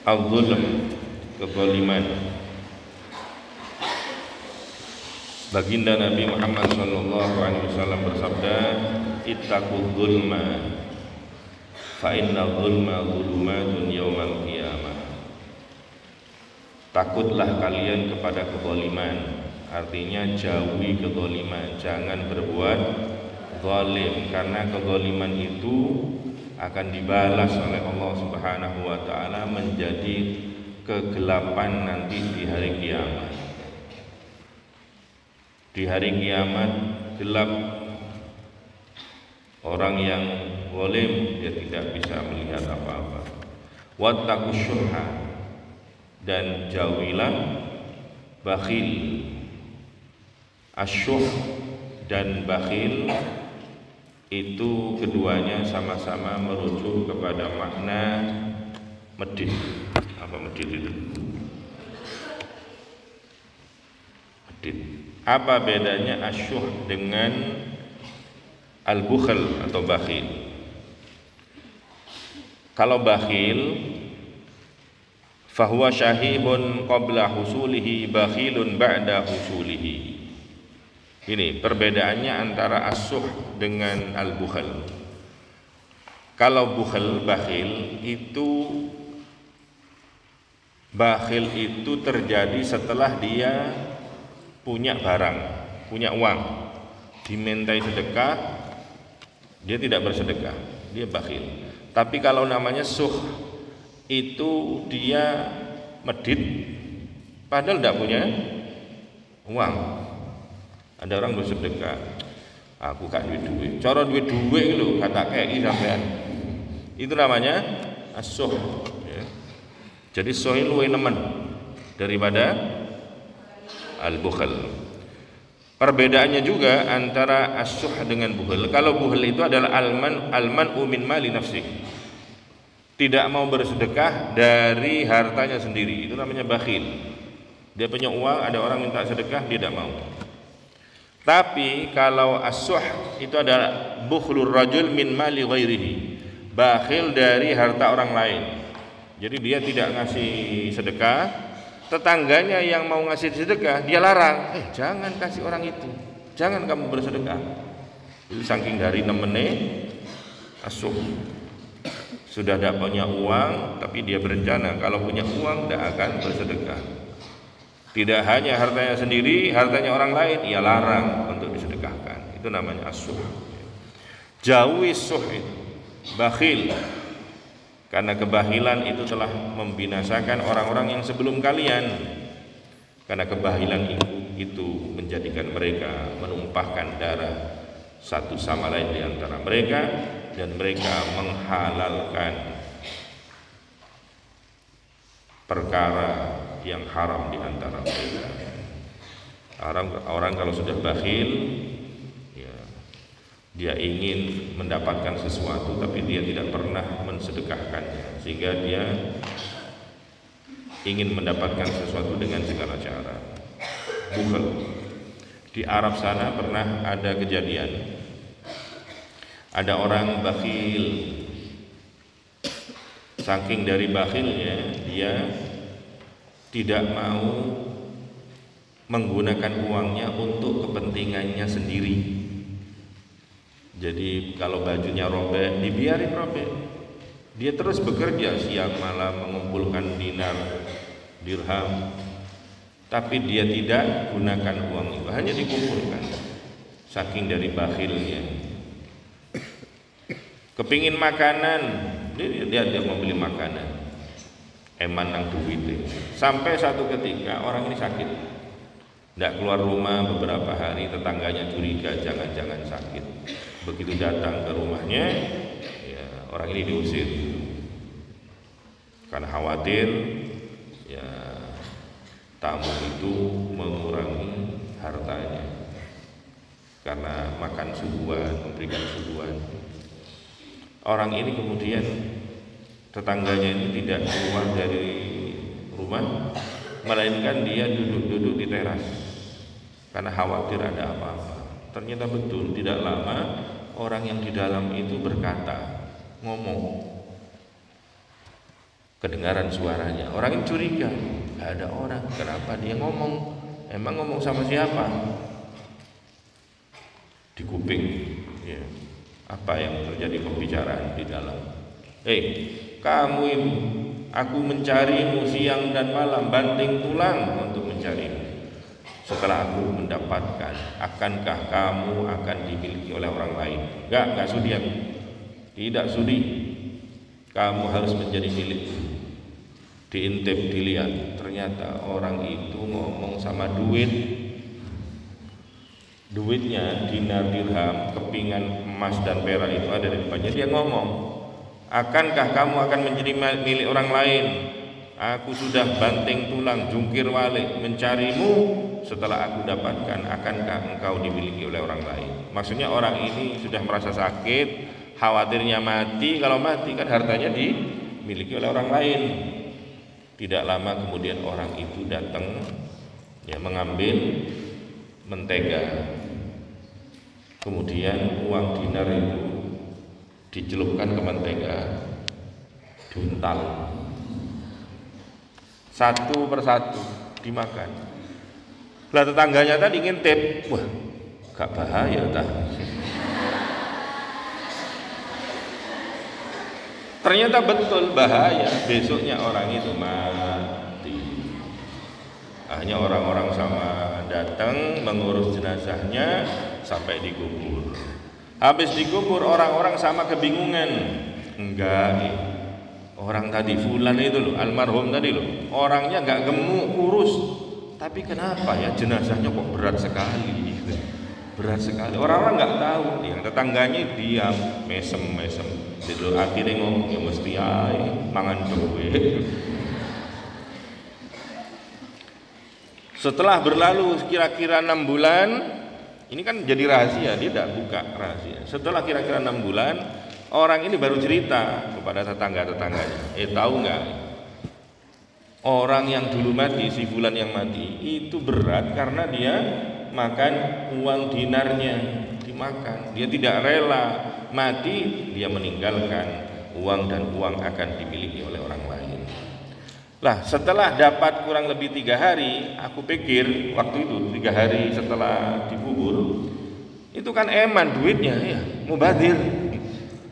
Al-zulm, kezaliman. Baginda Nabi Muhammad SAW bersabda, ittaqul zulma fa inna zulma zulumatun yaumal qiyamah. Takutlah kalian kepada kezaliman, artinya jauhi kezaliman, jangan berbuat zalim, karena kezaliman itu akan dibalas oleh Allah Subhanahu wa taala menjadi kegelapan nanti di hari kiamat. Di hari kiamat gelap, orang yang zalim dia tidak bisa melihat apa-apa. Wattaqus syuhha, dan jauhilah bakhil. Asyuh dan bakhil itu keduanya sama-sama merujuk kepada makna medit. Apa medit itu? Medit. Apa bedanya asyuh dengan al-bukhl atau bakhil? Kalau bakhil, fahuwa syahihun qabla husulihi, bakhilun ba'da husulihi. Ini perbedaannya antara asyuh dengan al-bukhl. Kalau bukhl, bakhil itu terjadi setelah dia punya barang, punya uang, dimintai sedekah, dia tidak bersedekah, dia bakhil. Tapi kalau namanya syuh, itu dia medit padahal tidak punya uang. Ada orang bersedekah, aku gak duit, cara duit lho, kata KI sampean. Itu namanya asyuh, ya. Jadi syuh luwih nemen daripada al-bukhl. Perbedaannya juga antara asyuh dengan bukhl. Kalau bukhl itu adalah alman min mali nafsi, tidak mau bersedekah dari hartanya sendiri, itu namanya bakhil. Dia punya uang, ada orang minta sedekah, dia tidak mau. Tapi kalau asyuh itu adalah bukhlur rajul min mali ghairihi, bakhil dari harta orang lain. Jadi dia tidak ngasih sedekah, tetangganya yang mau ngasih sedekah dia larang, jangan kasih orang itu, jangan kamu bersedekah. Itu saking dari nemene asyuh. Sudah tidak punya uang, tapi dia berencana kalau punya uang tidak akan bersedekah. Tidak hanya hartanya sendiri, hartanya orang lain ia larang untuk disedekahkan. Itu namanya asyuh. Jauhi syuh itu, bakhil. Karena kebahilan itu telah membinasakan orang-orang yang sebelum kalian. Karena kebahilan itu menjadikan mereka menumpahkan darah satu sama lain di antara mereka, dan mereka menghalalkan perkara yang haram di antara mereka. Orang kalau sudah bakhil, ya, dia ingin mendapatkan sesuatu tapi dia tidak pernah mensedekahkannya, sehingga dia ingin mendapatkan sesuatu dengan segala cara. Bukhl. Di Arab sana pernah ada kejadian, ada orang bakhil, saking dari bakhilnya dia tidak mau menggunakan uangnya untuk kepentingannya sendiri. Jadi kalau bajunya robek, dibiarin robek. Dia terus bekerja siang malam mengumpulkan dinar, dirham, tapi dia tidak gunakan uang itu, hanya dikumpulkan. Saking dari bakhilnya. Kepingin makanan, dia membeli makanan. Eman nang duwite. Sampai satu ketika orang ini sakit, tidak keluar rumah beberapa hari, tetangganya curiga jangan-jangan sakit. Begitu datang ke rumahnya, ya, orang ini diusir karena khawatir ya tamu itu mengurangi hartanya karena makan suguhan, memberikan suguhan. Orang ini kemudian tetangganya ini tidak keluar dari rumah, melainkan dia duduk-duduk di teras karena khawatir ada apa-apa. Ternyata betul, tidak lama orang yang di dalam itu berkata, ngomong, kedengaran suaranya. Orang ini curiga, nggak ada orang, kenapa dia ngomong? Emang ngomong sama siapa? Di kuping, ya. Apa yang terjadi pembicaraan di dalam? Kamu itu, aku mencarimu siang dan malam, banting tulang untuk mencarimu. Setelah aku mendapatkan, akankah kamu akan dimiliki oleh orang lain? Enggak sudi aku. Tidak sudi. Kamu harus menjadi milikku. Diintip, dilihat, ternyata orang itu ngomong sama duitnya dinar, dirham, kepingan emas dan perak itu ada di depannya. Dia ngomong, akankah kamu akan menjadi milik orang lain? Aku sudah banting tulang, jungkir balik mencarimu. Setelah aku dapatkan, akankah engkau dimiliki oleh orang lain? Maksudnya orang ini sudah merasa sakit, khawatirnya mati. Kalau mati kan hartanya dimiliki oleh orang lain. Tidak lama kemudian orang itu datang, ya, mengambil mentega. Kemudian uang dinar itu dicelupkan ke mentega, diuntal satu persatu dimakan. Lah tetangganya tadi ngintip, wah gak bahaya tah. Ternyata betul bahaya. Besoknya orang itu mati. Hanya orang-orang sama datang mengurus jenazahnya sampai dikubur. Habis dikubur orang-orang sama kebingungan. Enggak, orang tadi fulan itu loh, almarhum tadi loh, orangnya enggak gemuk, kurus, tapi kenapa ya jenazahnya kok berat sekali? Berat sekali. Orang-orang enggak tahu. Yang tetangganya diam, mesem. Jadi akhirnya ngomong, ya mesti ae mangan duwe. Setelah berlalu kira-kira 6 bulan, ini kan jadi rahasia, dia tidak buka rahasia. Setelah kira-kira 6 bulan, orang ini baru cerita kepada tetangga-tetangganya. Tahu nggak? Orang yang dulu mati, si fulan yang mati, itu berat karena dia makan uang dinarnya, dimakan. Dia tidak rela mati, dia meninggalkan uang dan uang akan dimiliki oleh orang lain. Lah setelah dapat kurang lebih 3 hari, aku pikir waktu itu 3 hari setelah dikubur, itu kan eman duitnya ya, mubazir.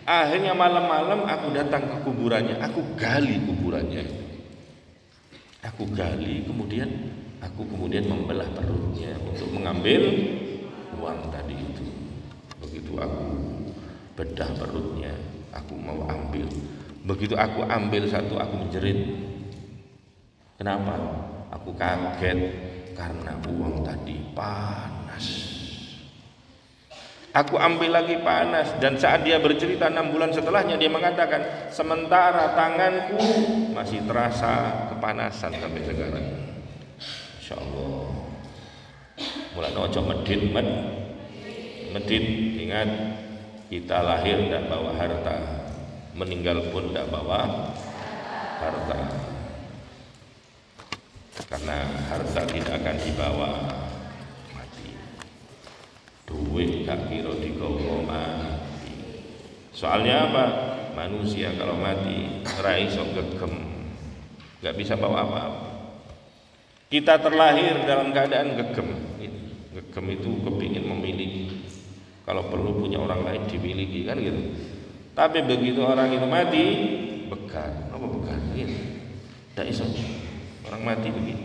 Akhirnya malam-malam aku datang ke kuburannya, aku gali kuburannya. Aku gali, kemudian aku membelah perutnya untuk mengambil uang tadi itu. Begitu aku bedah perutnya, aku mau ambil. Begitu aku ambil satu, aku menjerit. Kenapa? Aku kaget karena uang tadi panas. Aku ambil lagi panas, dan saat dia bercerita 6 bulan setelahnya, dia mengatakan, sementara tanganku masih terasa kepanasan sampai sekarang. Insya Allah. Mulai ojo medit. Ingat, kita lahir tidak bawa harta, meninggal pun tidak bawa harta. Karena harta tidak akan dibawa mati. Duit gak kira digawa mati. Soalnya apa? Manusia kalau mati ora iso gegem, gak bisa bawa apa-apa. Kita terlahir dalam keadaan gegem. Gegem itu kepingin memiliki. Kalau perlu punya orang lain dimiliki, kan gitu. Tapi begitu orang itu mati, bekan. Apa bekan? Tidak iso. Orang mati begitu.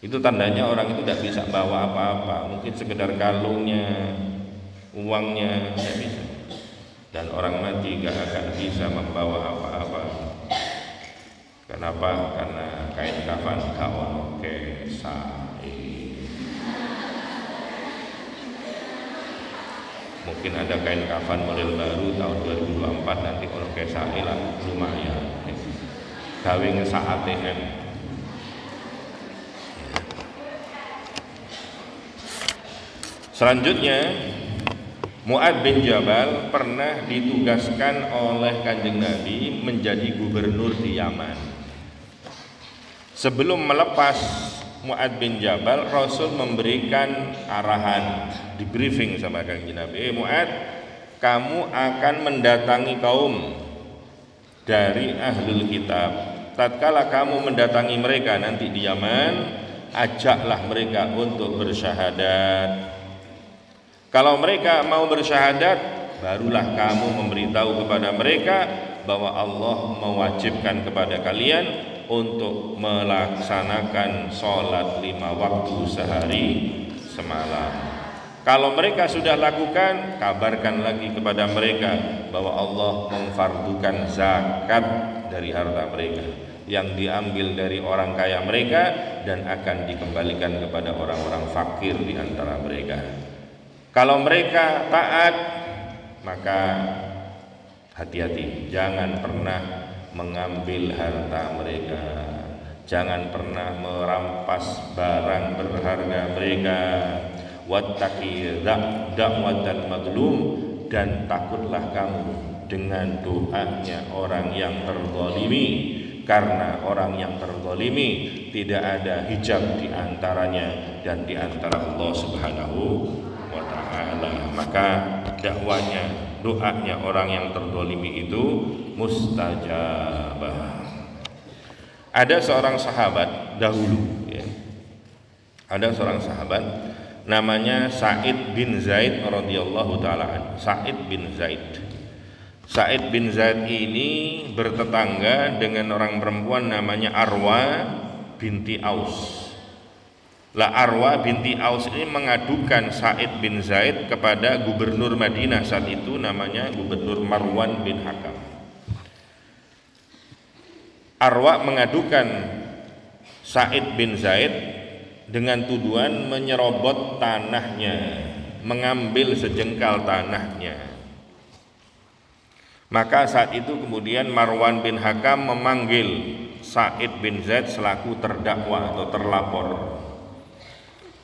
Itu tandanya orang itu tidak bisa bawa apa-apa. Mungkin sekedar kalungnya, uangnya, tidak bisa. Dan orang mati gak akan bisa membawa apa-apa. Kenapa? Karena kain kafan kawan kesai. Mungkin ada kain kafan model baru tahun 2024 nanti kalau kesai lah lumayan. Gawe ngesak ATM. Selanjutnya, Mu'adz bin Jabal pernah ditugaskan oleh Kanjeng Nabi menjadi gubernur di Yaman. Sebelum melepas Mu'adz bin Jabal, Rasul memberikan arahan, di briefing sama Kanjeng Nabi, Mu'adz, kamu akan mendatangi kaum dari ahlul kitab. Tatkala kamu mendatangi mereka nanti di Yaman, ajaklah mereka untuk bersyahadat. Kalau mereka mau bersyahadat, barulah kamu memberitahu kepada mereka bahwa Allah mewajibkan kepada kalian untuk melaksanakan sholat 5 waktu sehari semalam. Kalau mereka sudah lakukan, kabarkan lagi kepada mereka bahwa Allah memfardukan zakat dari harta mereka yang diambil dari orang kaya mereka dan akan dikembalikan kepada orang-orang fakir di antara mereka. Kalau mereka taat, maka hati-hati, jangan pernah mengambil harta mereka, jangan pernah merampas barang berharga mereka. Wattaqi da'watal mazlum, dan takutlah kamu dengan doanya orang yang terzalimi, karena orang yang terzalimi tidak ada hijab di antaranya dan di antara Allah Subhanahu wa taala. Maka dakwanya, doanya orang yang terzalimi itu mustajabah. Ada seorang sahabat dahulu, ya. Ada seorang sahabat namanya Sa'id bin Zaid radhiyallahu taala. Sa'id bin Zaid. Sa'id bin Zaid ini bertetangga dengan orang perempuan namanya Arwa binti Aus. Lah Arwa binti Aus ini mengadukan Sa'id bin Zaid kepada gubernur Madinah saat itu, namanya Gubernur Marwan bin Hakam. Arwa mengadukan Sa'id bin Zaid dengan tuduhan menyerobot tanahnya, mengambil sejengkal tanahnya. Maka saat itu kemudian Marwan bin Hakam memanggil Sa'id bin Zaid selaku terdakwa atau terlapor.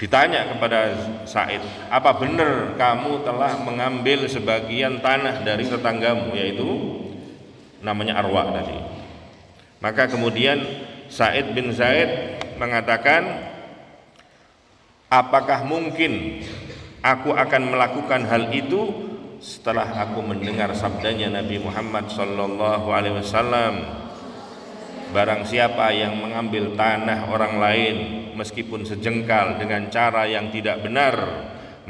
Ditanya kepada Sa'id, apa benar kamu telah mengambil sebagian tanah dari tetanggamu, yaitu namanya Arwa tadi? Maka kemudian Sa'id bin Zaid mengatakan, apakah mungkin aku akan melakukan hal itu setelah aku mendengar sabdanya Nabi Muhammad sallallahu alaihi wasallam, barang siapa yang mengambil tanah orang lain meskipun sejengkal dengan cara yang tidak benar,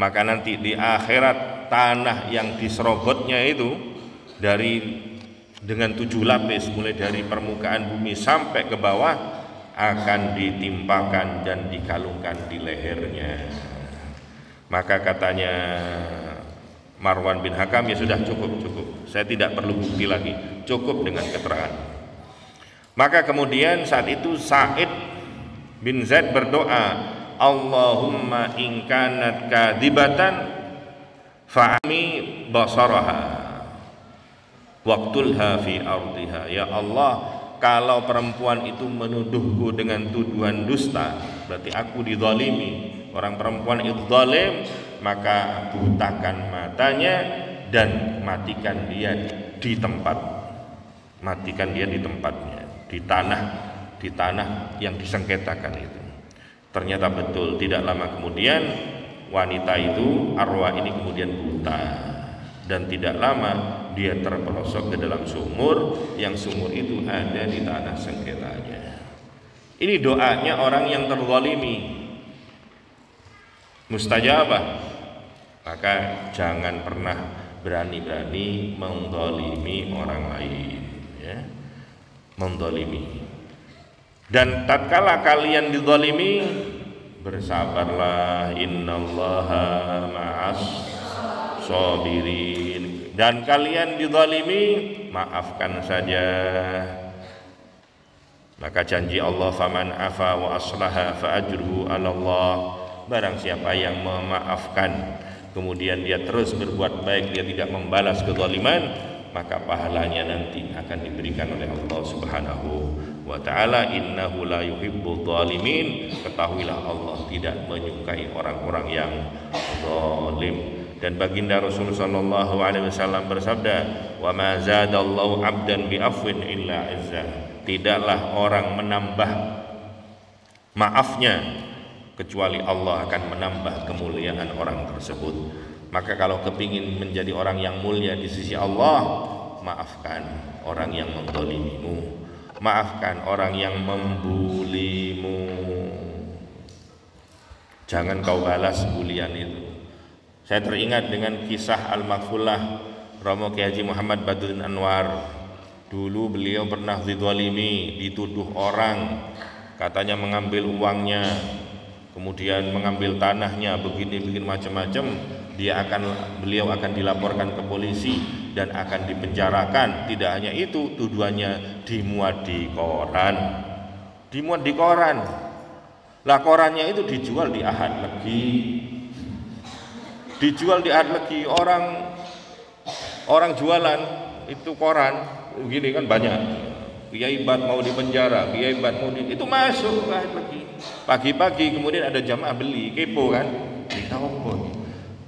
maka nanti di akhirat tanah yang diserobotnya itu dengan 7 lapis mulai dari permukaan bumi sampai ke bawah akan ditimpakan dan dikalungkan di lehernya. Maka katanya Marwan bin Hakam, ya sudah, cukup, saya tidak perlu bukti lagi, cukup dengan keterangan. Maka kemudian saat itu Sa'id bin Zaid berdoa, Allahumma in kanat kadhibatan fa'ami basaraha waqtulha fi ardiha. Ya Allah, kalau perempuan itu menuduhku dengan tuduhan dusta, berarti aku dizalimi, orang perempuan itu zalim, maka butakan matanya dan matikan dia di tempat, matikan dia di tempatnya, di tanah yang disengketakan itu. Ternyata betul, tidak lama kemudian wanita itu, Arwa ini, kemudian buta, dan tidak lama dia terperosok ke dalam sumur, yang sumur itu ada di tanah sengketanya. Ini doanya orang yang terzalimi, mustajabah. Maka jangan pernah berani-berani menzalimi orang lain, ya. Menzalimi. Dan tatkala kalian dizalimi, bersabarlah, innallaha ma'as sabirin. Dan kalian dizalimi, maafkan saja. Maka janji Allah, faman afa wa aslaha fa ajruhu 'ala Allah. Barang siapa yang memaafkan kemudian dia terus berbuat baik, dia tidak membalas kezaliman, maka pahalanya nanti akan diberikan oleh Allah Subhanahu wa taala. Innahu la yuhibbudz zalimin. Ketahuilah Allah tidak menyukai orang-orang yang zalim. Dan baginda Rasul sallallahu alaihi wasallam bersabda, "Wa ma zadallahu 'abdan bi afwin illa 'izzah." Tidaklah orang menambah maafnya kecuali Allah akan menambah kemuliaan orang tersebut. Maka kalau kepingin menjadi orang yang mulia di sisi Allah, maafkan. orang yang menzalimimu, maafkan orang yang membulimu. Jangan kau balas bulian itu. Saya teringat dengan kisah Al-Maghfulah Romo Kiai Haji Muhammad Badruddin Anwar. Dulu beliau pernah dizalimi, dituduh orang katanya mengambil uangnya, kemudian mengambil tanahnya, begini macam-macam. Beliau akan dilaporkan ke polisi dan akan dipenjarakan. Tidak hanya itu, tuduhannya dimuat di koran. Dimuat di koran. Lah korannya itu dijual di Ahad Legi. Dijual di Ahad Legi, orang jualan itu koran begini kan banyak. Kiai Bad mau dipenjara, Kiai Bad mau itu masuk ke Ahad Legi. Pagi-pagi kemudian ada jamaah beli, kepo kan, ditampol,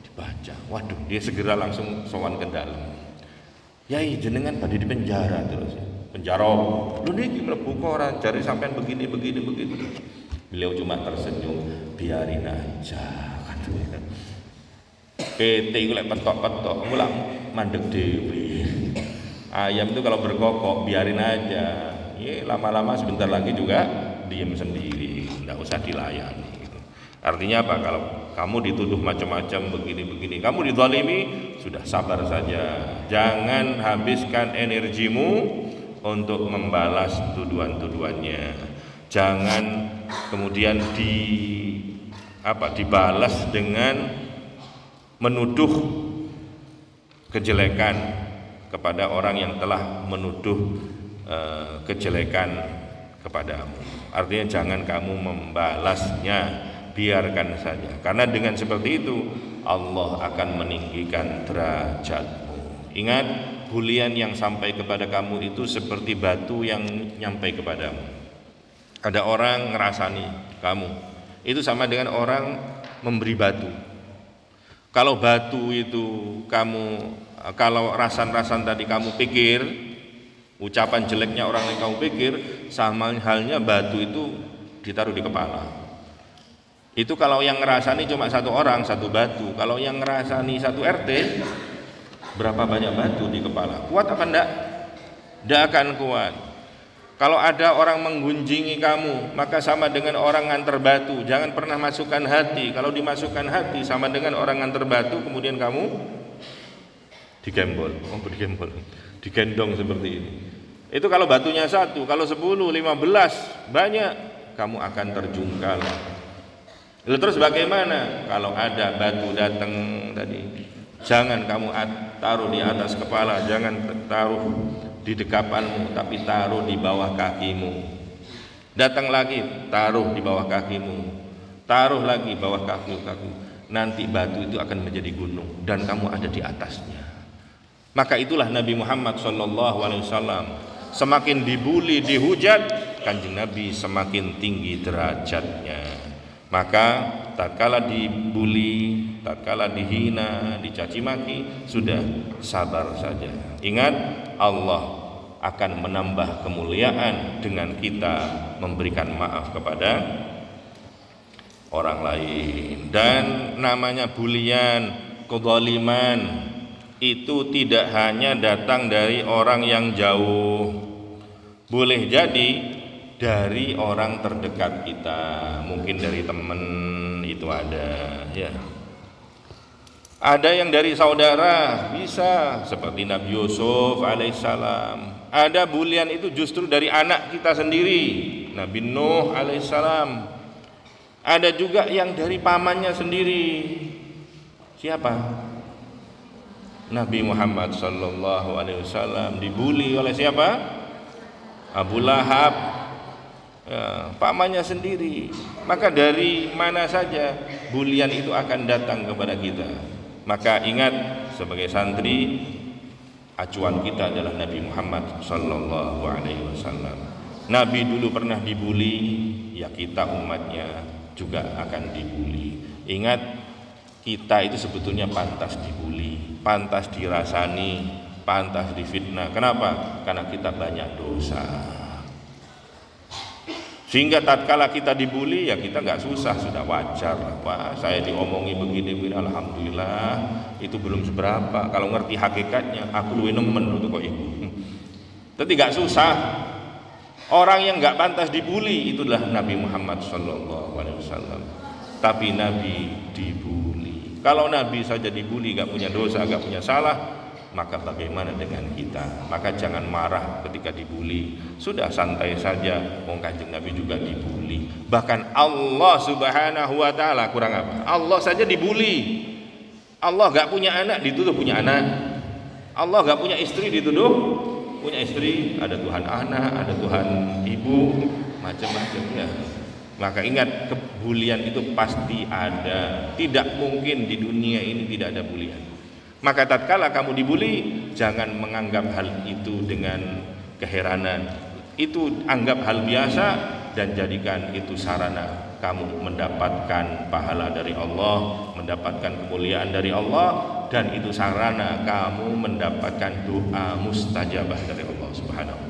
dibaca. Waduh, dia segera langsung sowan ke dalam. Yai jenengan pada dipenjara terus. Penjara. Lu niki mlebu koran cari sampean begini. Beliau cuma tersenyum, biarin aja katanya. PT itu lek petok-petok, mulak mandek dewi. Ayam itu kalau berkokok biarin aja. Ya lama-lama sebentar lagi juga diem sendiri, nggak usah dilayani. Gitu. Artinya apa? Kalau kamu dituduh macam-macam begini, kamu dizalimi, sudah sabar saja. Jangan habiskan energimu untuk membalas tuduhan-tuduhannya. Jangan kemudian dibalas dengan menuduh kejelekan kepada orang yang telah menuduh kejelekan kepadamu. Artinya jangan kamu membalasnya, biarkan saja. Karena dengan seperti itu Allah akan meninggikan derajatmu. Ingat, bulian yang sampai kepada kamu itu seperti batu yang nyampai kepadamu. Ada orang ngerasani kamu, itu sama dengan orang memberi batu. Kalau batu itu kalau rasan-rasan tadi kamu pikir, ucapan jeleknya orang yang kamu pikir, sama halnya batu itu ditaruh di kepala. Itu kalau yang ngerasani cuma satu orang, satu batu. Kalau yang ngerasani satu RT, berapa banyak batu di kepala? Kuat apa enggak? Enggak akan kuat. Kalau ada orang menggunjingi kamu, maka sama dengan orang nganter batu. Jangan pernah masukkan hati. Kalau dimasukkan hati sama dengan orang nganter batu, kemudian kamu digendong seperti ini. Itu kalau batunya satu, kalau 10, 15 banyak, kamu akan terjungkal. Lalu terus bagaimana? Kalau ada batu datang tadi, jangan kamu taruh di atas kepala, jangan taruh di dekapanmu, tapi taruh di bawah kakimu. Datang lagi, taruh di bawah kakimu. Taruh lagi bawah kakimu. Nanti batu itu akan menjadi gunung dan kamu ada di atasnya. Maka itulah Nabi Muhammad SAW. Semakin dibuli, dihujat, Kanjeng Nabi semakin tinggi derajatnya. Maka tatkala dibuli, tatkala dihina, dicaci maki, sudah sabar saja. Ingat, Allah akan menambah kemuliaan dengan kita memberikan maaf kepada orang lain. Dan namanya bulian, kezaliman itu tidak hanya datang dari orang yang jauh, boleh jadi dari orang terdekat kita, mungkin dari teman itu ada, ya. Ada yang dari saudara, bisa seperti Nabi Yusuf alaihissalam. Ada bulian itu justru dari anak kita sendiri, Nabi Nuh alaihissalam. Ada juga yang dari pamannya sendiri. Siapa? Nabi Muhammad sallallahu alaihi wasallam dibuli oleh siapa? Abu Lahab, ya, pamannya sendiri. Maka dari mana saja bulian itu akan datang kepada kita. Maka ingat, sebagai santri, acuan kita adalah Nabi Muhammad sallallahu alaihi wasallam. Nabi dulu pernah dibuli, ya kita umatnya juga akan dibuli. Ingat, kita itu sebetulnya pantas dibuli, pantas dirasani, pantas difitnah. Kenapa? Karena kita banyak dosa. Sehingga tatkala kita dibuli, ya kita nggak susah, sudah wajar. Wah, saya diomongi begini, alhamdulillah, itu belum seberapa. Kalau ngerti hakikatnya, aku luwih nemen untuk kok ibu. Tapi gak susah. Orang yang gak pantas dibully itulah Nabi Muhammad SAW. Tapi Nabi dibully. Kalau Nabi saja dibully, gak punya dosa, gak punya salah, maka bagaimana dengan kita? Maka jangan marah ketika dibully. Sudah santai saja, wong Kanjeng Nabi juga dibully. Bahkan Allah Subhanahu wa taala kurang apa? Allah saja dibully. Allah gak punya anak dituduh punya anak. Allah gak punya istri dituduh punya istri. Ada Tuhan anak, ada Tuhan ibu, macam-macam ya. Maka ingat, kebulian itu pasti ada. Tidak mungkin di dunia ini tidak ada bulian. Maka tatkala kamu dibuli, jangan menganggap hal itu dengan keheranan. Itu anggap hal biasa dan jadikan itu sarana kamu mendapatkan pahala dari Allah, mendapatkan kemuliaan dari Allah, dan itu sarana kamu mendapatkan doa mustajabah dari Allah Subhanahu